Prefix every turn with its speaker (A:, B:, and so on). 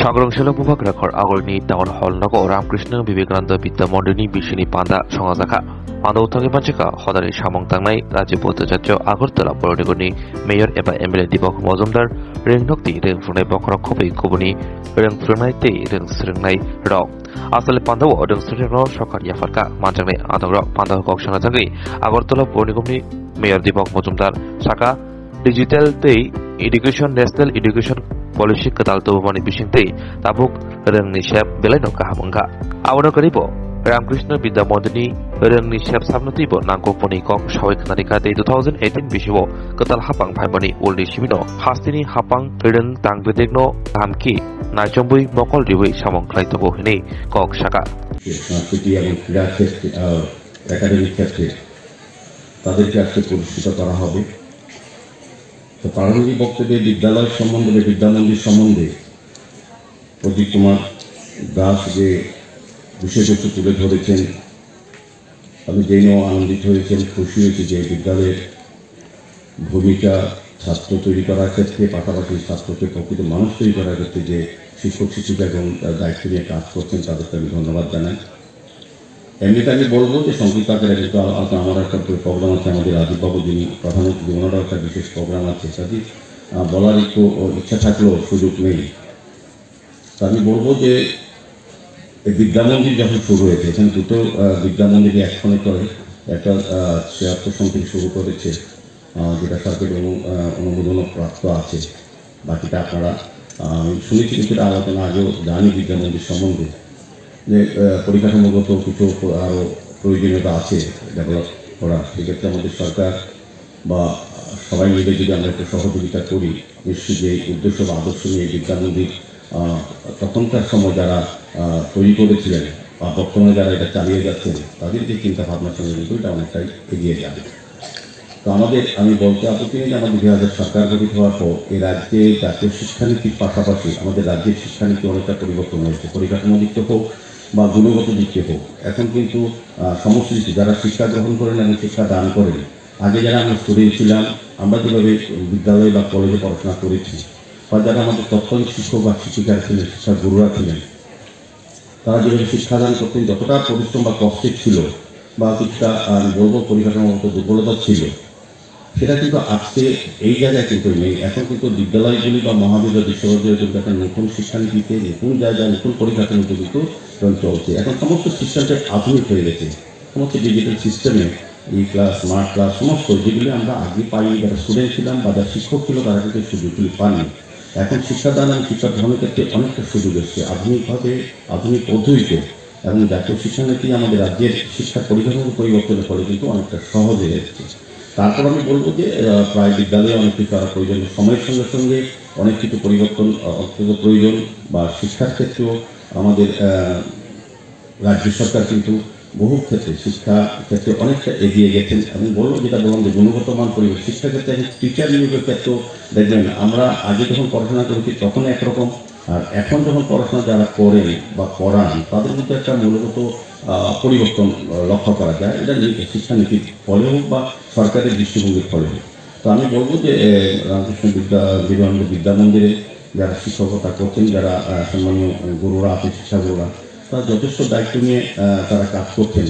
A: Sagrangshila Bubak Rakor Agorni Town Hall Nago Ramkrishna Vivekananda Vidya Mondini Bishini Panda Songazaka Panda Utangi Panchika Hodari Shamong Tangnai Rajipota Jacho Agartala Politigoni Mayor Eba Emile Dibok Mozumdar Ring Nokti Ring Frunai Bokra Kobi Kubuni Ring Frunai Te Ring Sringnai Rao Asale Panda Ring Srinro Shokar Yafarka Manjangne Adoro Panda Kokshana Tangi Agartala Politigoni Mayor Dibok Mozumdar Saka Digital Te Education National Education Policy Katal Tobani Bishinte Tabuk Rang Nishap Beleno Kahamanga Awana Karibo Ramkrishna Vidya Mondini Rang Nishap Sabnatibo Nanko Poni Kok Shawik Narikate 2018 Bishivo Katal Hapang Paibani Uldi Shimino Hastini Hapang Rang Tangvedegno Hamki Nachambui Mokol Riwe Shamong Klaitobo Hine Kok Shaka
B: academic ক্ষেত্রে তাদেরকে আজকে পুরস্কৃত করা হবে। তো প্রারম্ভিক বক্তব্যে বিদ্যালয় সম্বন্ধে বিদ্যামন্দির সম্বন্ধে প্রদীপ কুমার দাস যে বিষয়বস্তু তুলে ধরেছেন আমি জেনেও আনন্দিত হয়েছেন, খুশি হয়েছি যে বিদ্যালয়ের ভূমিকা ছাত্র তৈরি করার ক্ষেত্রে পাশাপাশি ছাত্রকে প্রকৃত মানুষ তৈরি করার ক্ষেত্রে যে শিক্ষক শিক্ষিকা এবং দায়িত্ব নিয়ে কাজ করছেন তাদেরকে আমি ধন্যবাদ জানাই। এমনিতে আমি বলবো যে সংক্ষিপ্ত আকারে কিন্তু আমার একটা প্রোগ্রাম আছে, আমাদের রাজীব বাবু যিনি প্রধানমন্ত্রী ওনারও একটা বিশেষ প্রোগ্রাম আছে, কাজে বলার একটু ইচ্ছা থাকলেও সুযোগ নেই। তা আমি বলবো যে এই বিদ্যামন্দির যখন শুরু হয়েছে, এখানে দুটো বিদ্যামন্দিরই একসঙ্গে করে একটা ৭৬ সন থেকে শুরু করেছে যেটা সরকারি অনুমোদনও প্রাপ্ত আছে, বাকিটা আপনারা শুনেছি কিছুটা আলোচনা আগেও জানি বিদ্যামন্দির সম্বন্ধে যে পরিকাঠামোগত কিছু আরও প্রয়োজনীয়তা আছে ডেভেলপ করা। সেক্ষেত্রে আমাদের সরকার বা সবাই মিলে যদি আমরা একটু সহযোগিতা করি, নিশ্চয়ই যে উদ্দেশ্য বা আদর্শ নিয়ে বিদ্যামন্দির তখনকার সময় যারা তৈরি করেছিলেন বা বর্তমানে যারা এটা চালিয়ে যাচ্ছেন তাদের যে চিন্তা ভাবনার সঙ্গে কিন্তু এটা অনেকটাই এগিয়ে যাবে। তো আমি বলতে আপত্তি নেই যে আমাদের ২০০০ সরকার গঠিত হওয়ার পর এই রাজ্যে জাতীয় শিক্ষানীতির পাশাপাশি আমাদের রাজ্যের শিক্ষানীতি অনেকটা পরিবর্তন হয়েছে, পরিকাঠামো দিক থেকে হোক বা গুণগত দিক থেকে হোক। এখন কিন্তু সমস্ত কিছু যারা শিক্ষা গ্রহণ করেন এবং শিক্ষা দান করেন, আগে যারা আমরা স্টুডেন্ট ছিলাম, আমরা যেভাবে বিদ্যালয় বা কলেজে পড়াশোনা করেছি, বা যারা আমাদের তৎকালীন শিক্ষক বা শিক্ষিকারা ছিলেন, শিক্ষা গুরুরা ছিলেন, তারা যেভাবে শিক্ষাদান করতেন যতটা পরিশ্রম বা কষ্টের ছিল বা কিছুটা বলবো পরিকাঠামোগত দুর্বলতা ছিল, সেটা কিন্তু আজকে এই জায়গায় কিন্তু নেই। এখন কিন্তু বিদ্যালয়গুলি বা মহাবিদ্যালয় বিশ্ববিদ্যালয় কিন্তু একটা নতুন শিক্ষানীতিতে নতুন জায়গায় নতুন পরিকাঠামোতে কিন্তু চলছে। এখন সমস্ত সিস্টেমটা আধুনিক হয়ে গেছে, সমস্ত ডিজিটাল সিস্টেমে ই ক্লাস, স্মার্ট ক্লাস, সমস্ত যেগুলি আমরা আগে পাইনি, যারা স্টুডেন্ট ছিলাম বা যারা শিক্ষক ছিল তারা কিন্তু সুযোগগুলি পাননি। এখন শিক্ষাদান এবং শিক্ষা গ্রহণের ক্ষেত্রে অনেকটা সুযোগ এসছে আধুনিকভাবে, আধুনিক পদ্ধতিতে, এবং জাতীয় শিক্ষানীতি আমাদের রাজ্যের শিক্ষা পরিকাঠামো পরিবর্তনের ফলে কিন্তু অনেকটা সহজ হয়ে এসছে। তারপর আমি বলবো যে প্রায় বিদ্যালয়ে অনেক কিছু করা প্রয়োজন, সময়ের সঙ্গে সঙ্গে অনেক কিছু পরিবর্তন অত্যন্ত প্রয়োজন, বা শিক্ষার ক্ষেত্রেও আমাদের রাজ্য সরকার কিন্তু বহু ক্ষেত্রে শিক্ষা ক্ষেত্রে অনেকটা এগিয়ে গেছেন। আমি বলবো যেটা বললাম যে গুণগত মান পরিবেশ শিক্ষা ক্ষেত্রে টিচার নিয়োগের ক্ষেত্রেও দেখবেন আমরা আগে যখন পড়াশোনা করেছি তখন একরকম, আর এখন যখন পড়াশোনা যারা করেন বা পড়ান তাদের মধ্যে একটা মূলগত পরিবর্তন লক্ষ্য করা যায়, এটা শিক্ষানীতির ফলে হোক বা সরকারের দৃষ্টিভঙ্গির ফলে হোক। তো আমি বলবো যে রামকৃষ্ণ বিবেকানন্দ বিদ্যা মন্দিরে যারা শিক্ষকতা করছেন, যারা সম্মানীয় গুরুরা আছেন, শিক্ষাগুরুরা, তারা যথেষ্ট দায়িত্ব নিয়ে তারা কাজ করছেন।